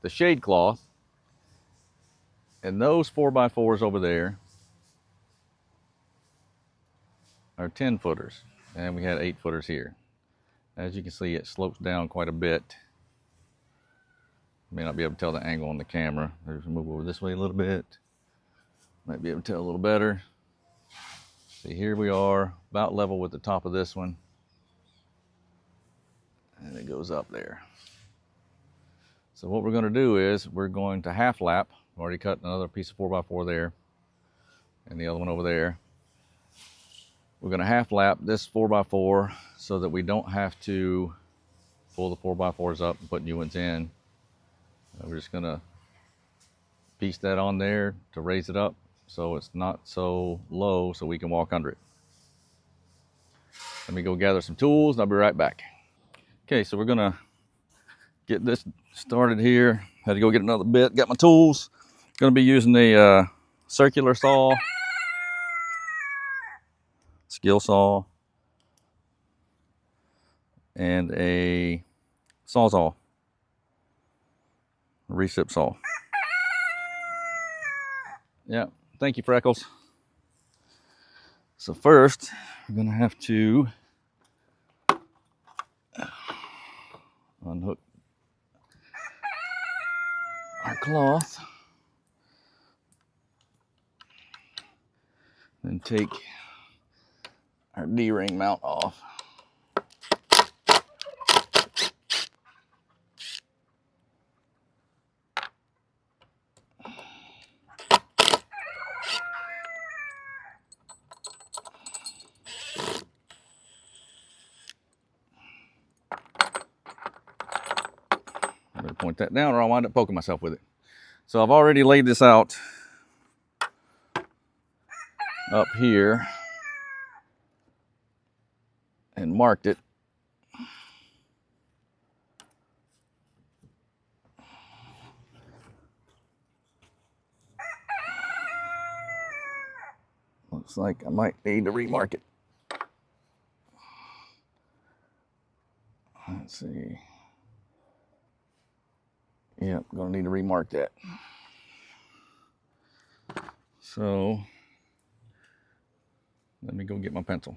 the shade cloth, and those 4x4s over there are 10 footers, and we had 8 footers here. As you can see, it slopes down quite a bit. May not be able to tell the angle on the camera. There's move over this way a little bit. Might be able to tell a little better. See, here we are about level with the top of this one, and it goes up there. So what we're going to do is we're going to half lap. I've already cut another piece of 4x4 there and the other one over there. We're going to half lap this 4x4 so that we don't have to pull the 4x4s up and put new ones in. We're just going to piece that on there to raise it up so it's not so low so we can walk under it. Let me go gather some tools and I'll be right back. Okay, so we're going to get this started here. Had to go get another bit. Got my tools. Going to be using the circular saw, skill saw, and a sawzall, a recip saw. Yeah, thank you, Freckles. So first, we're going to have to unhook our cloth, then take our D-ring mount off. I better point that down or I'll wind up poking myself with it. So I've already laid this out up here and marked it. Looks like I might need to remark it. Let's see. Yep, gonna need to remark that. So let me go get my pencil.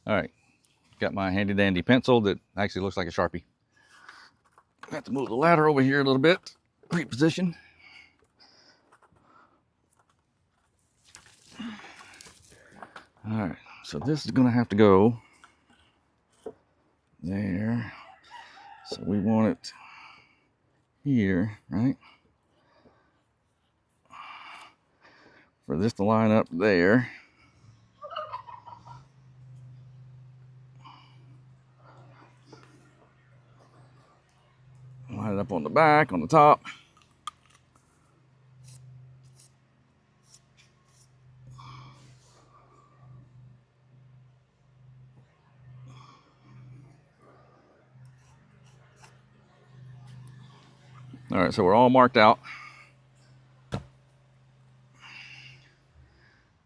All right, got my handy dandy pencil that actually looks like a Sharpie. I have to move the ladder over here a little bit, reposition. All right, so this is gonna have to go there. So we want it here, right? For this to line up there. Line it up on the back, on the top. All right, so we're all marked out.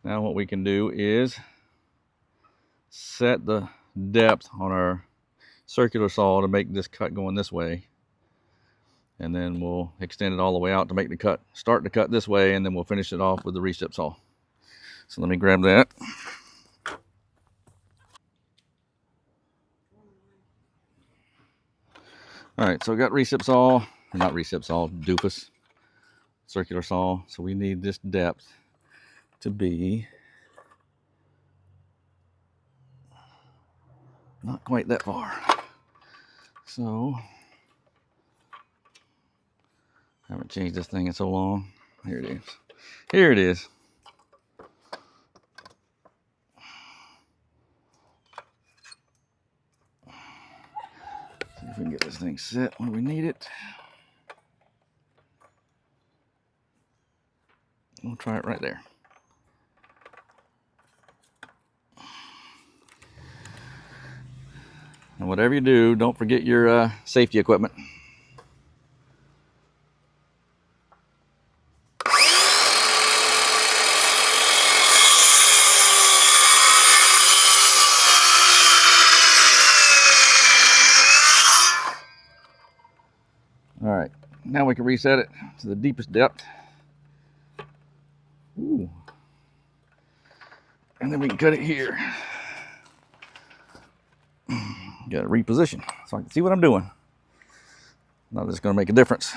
Now what we can do is set the depth on our circular saw to make this cut going this way. And then we'll extend it all the way out to make the cut, start the cut this way, and then we'll finish it off with the recip saw. So let me grab that. All right, so I got recip saw, or not recip saw, doofus, circular saw. So we need this depth to be not quite that far. So I haven't changed this thing in so long. Here it is. Here it is. See if we can get this thing set where we need it. We'll try it right there. And whatever you do, don't forget your safety equipment. All right, now we can reset it to the deepest depth. Ooh. And then we can cut it here. Got to reposition so I can see what I'm doing. Not that it's going to make a difference.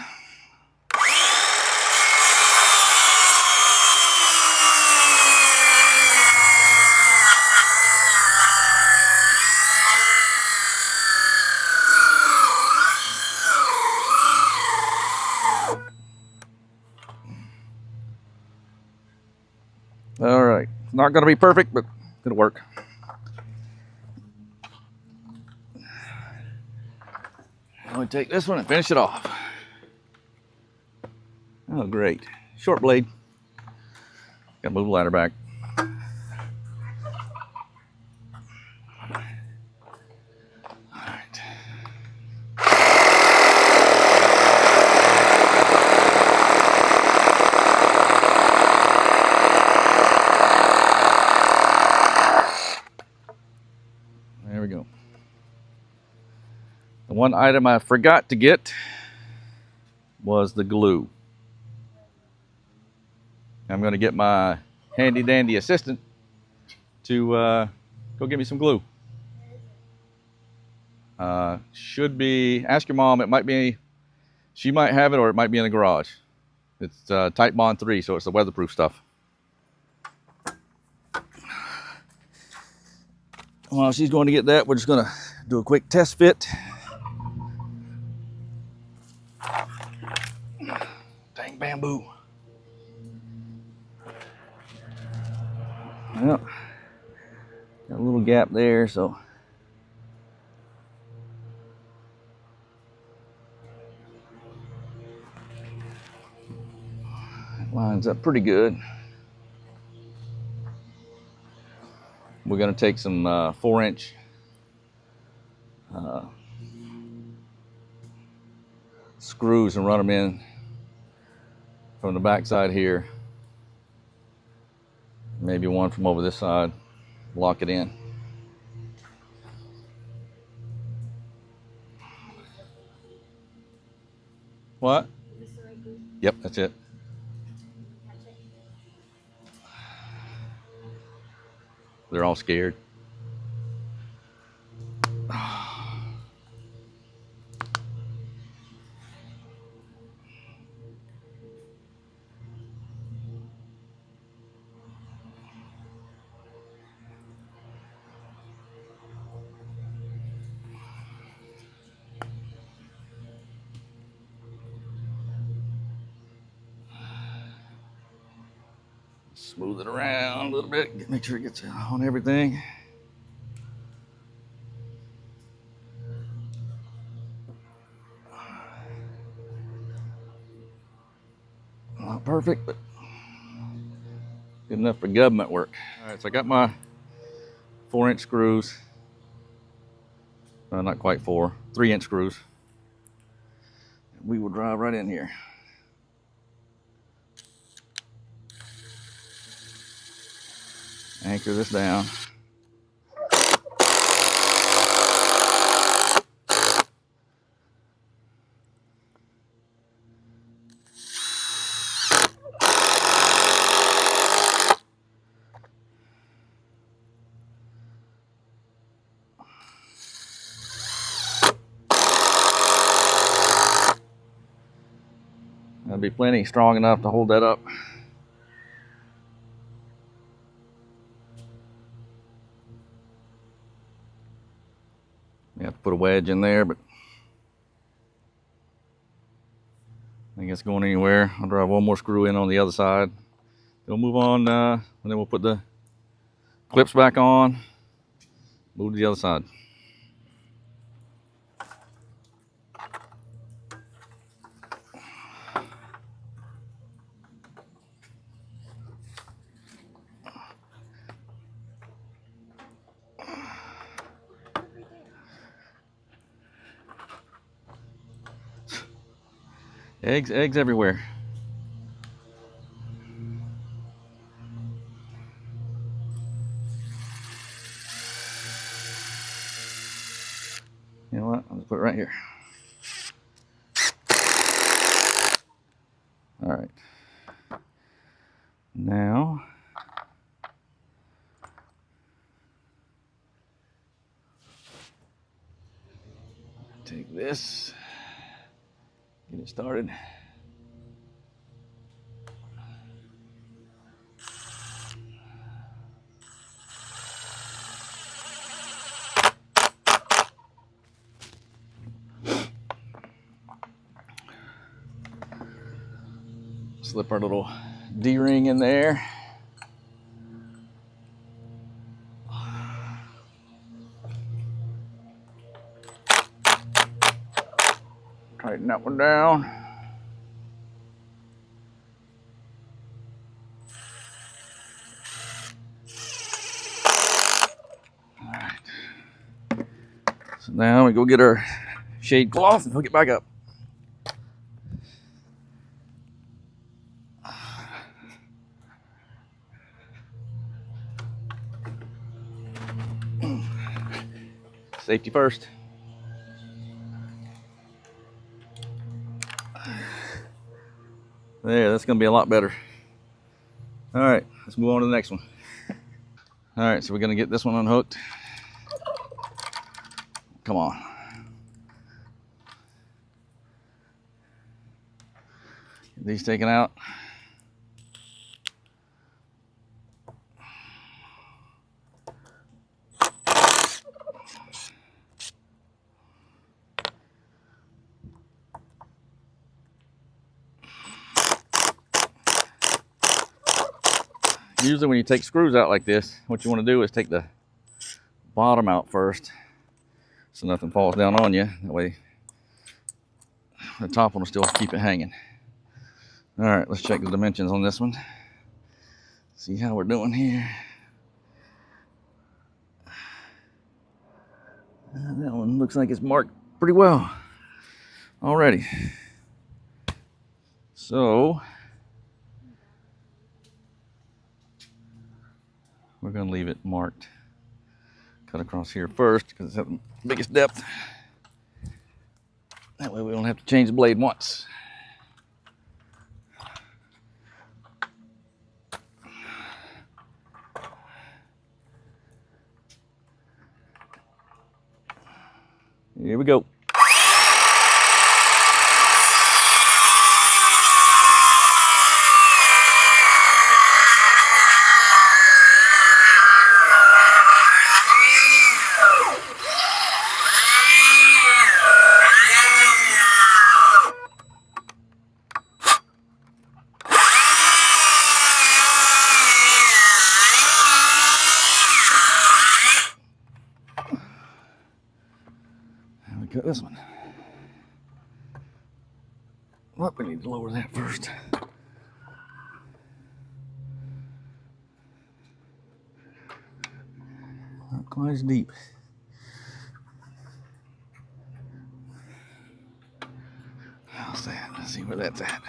All right, not going to be perfect, but it'll work. I'm going to take this one and finish it off. Oh, great. Short blade. Got to move the ladder back. All right. There we go. The one item I forgot to get was the glue. I'm going to get my handy dandy assistant to go get me some glue. Should be, ask your mom, it might be, she might have it or it might be in the garage. It's Type Bond 3, so it's the weatherproof stuff. While she's going to get that, we're just going to do a quick test fit. Dang bamboo. Yep. Got a little gap there, so. That lines up pretty good. We're going to take some 4-inch screws and run them in from the back side here. Maybe one from over this side. Lock it in. What? Yep, that's it. They're all scared. Smooth it around a little bit. Make sure it gets on everything. Not perfect, but good enough for government work. All right, so I got my 4-inch screws. Not quite 4, 3-inch screws. We will drive right in here. Anchor this down. That'll be plenty strong enough to hold that up. You have to put a wedge in there, but I think it's going anywhere. I'll drive one more screw in on the other side. We'll move on, and then we'll put the clips back on, move to the other side. Eggs everywhere. You know what? I'll just put it right here. All right. Now, take this, get it started. Slip our little D-ring in there. Tighten that one down. All right. So now we go get our shade cloth and hook it back up. Safety first. There, that's gonna be a lot better. All right, let's move on to the next one. All right, so we're gonna get this one unhooked. Come on. Get these taken out. Usually when you take screws out like this, what you want to do is take the bottom out first so nothing falls down on you. That way the top one will still keep it hanging. All right, let's check the dimensions on this one. See how we're doing here. That one looks like it's marked pretty well already. So we're going to leave it marked. Cut across here first because it's at the biggest depth. That way we don't have to change the blade once. Here we go. Cut this one. Well, we need to lower that first. Not quite as deep. How's that? Let's see where that's at.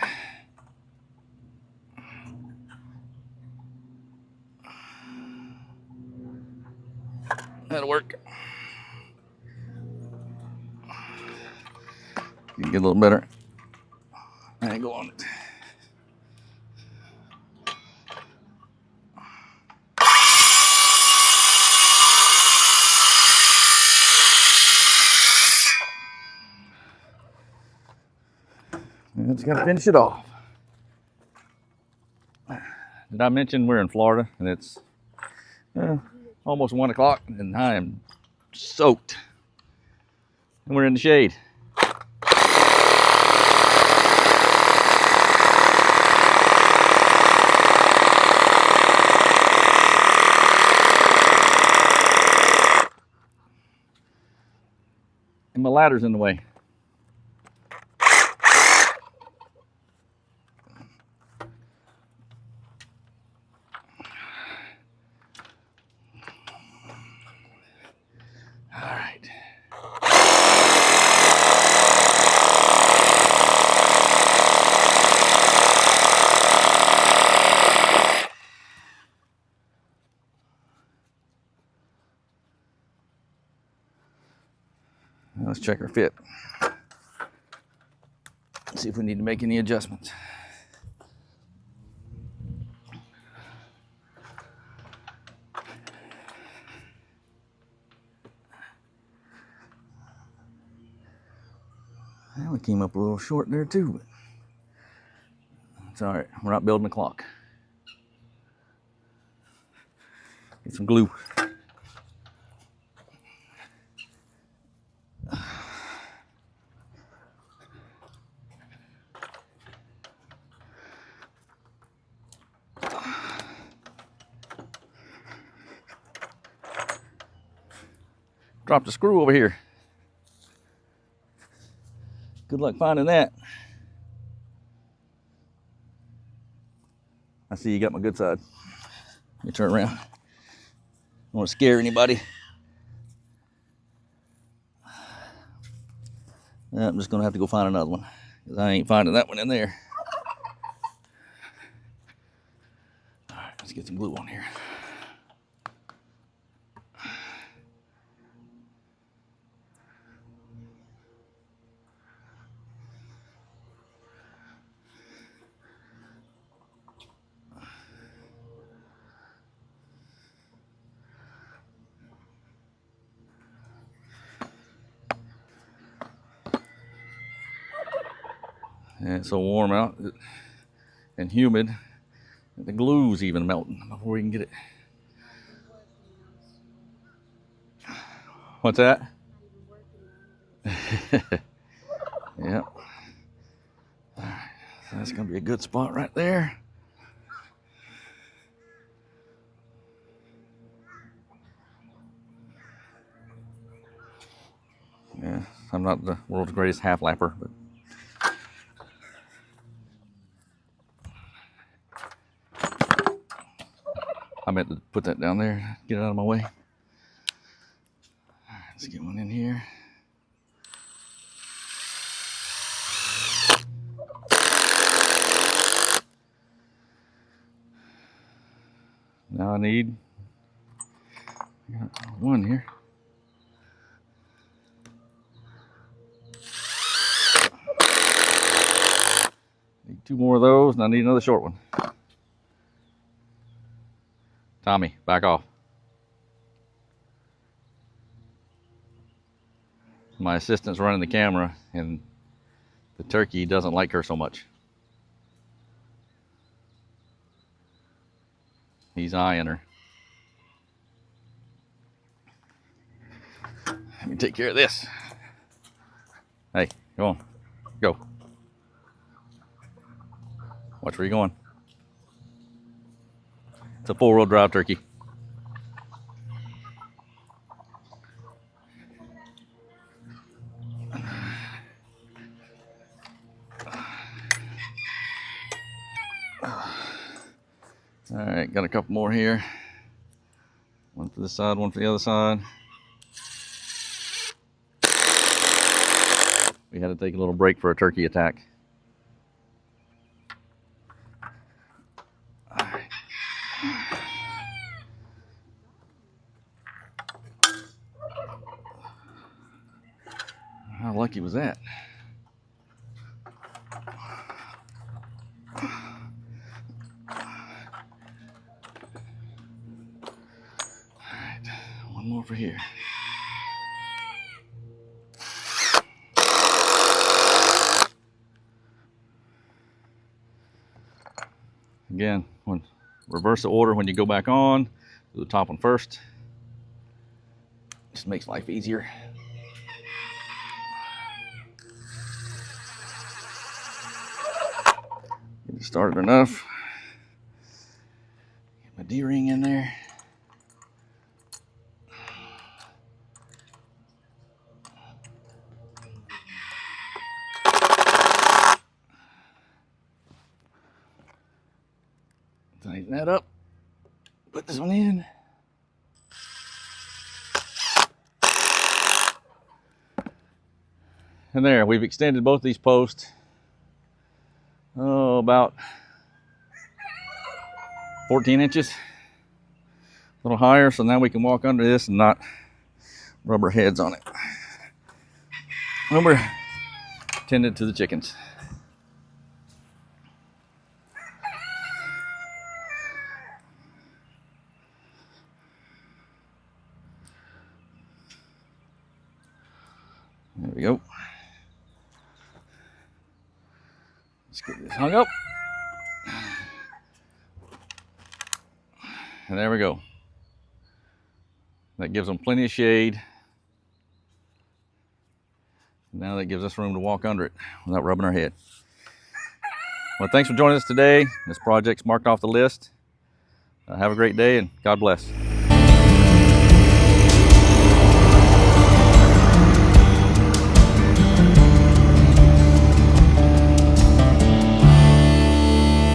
That'll work. You can get a little better angle on it. And just gotta finish it off. Did I mention we're in Florida and it's almost 1 o'clock and I am soaked. And we're in the shade. And my ladder's in the way. All right. Now let's check our fit. See if we need to make any adjustments. Well, we came up a little short there too, but it's all right. We're not building a clock. Get some glue. Dropped a screw over here. Good luck finding that. I see you got my good side. Let me turn around. Don't want to scare anybody. I'm just gonna have to go find another one because I ain't finding that one in there. All right, let's get some glue on here. And it's so warm out and humid that the glue's even melting before we can get it. What's that? Yeah. All right, so that's gonna be a good spot right there. Yeah, I'm not the world's greatest half lapper, but I meant to put that down there, get it out of my way. All right, let's get one in here. Now I need one here. Need two more of those, and I need another short one. Tommy, back off. My assistant's running the camera, and the turkey doesn't like her so much. He's eyeing her. Let me take care of this. Hey, go on. Go. Watch where you're going. It's a 4-wheel drive turkey. All right, got a couple more here. One for this side, one for the other side. We had to take a little break for a turkey attack. All right. How lucky was that? Alright, one more for here. Again, reverse the order when you go back on. Do the top one first. Just makes life easier. Get it started enough. Get my D-ring in there. Tighten that up. Put this one in. And there, we've extended both these posts. Oh, about 14 inches. A little higher, so now we can walk under this and not rubber heads on it. And we're tended to the chickens. There we go. Let's get this hung up. And there we go. That gives them plenty of shade. Now that gives us room to walk under it without rubbing our head. Well, thanks for joining us today. This project's marked off the list. Have a great day and God bless.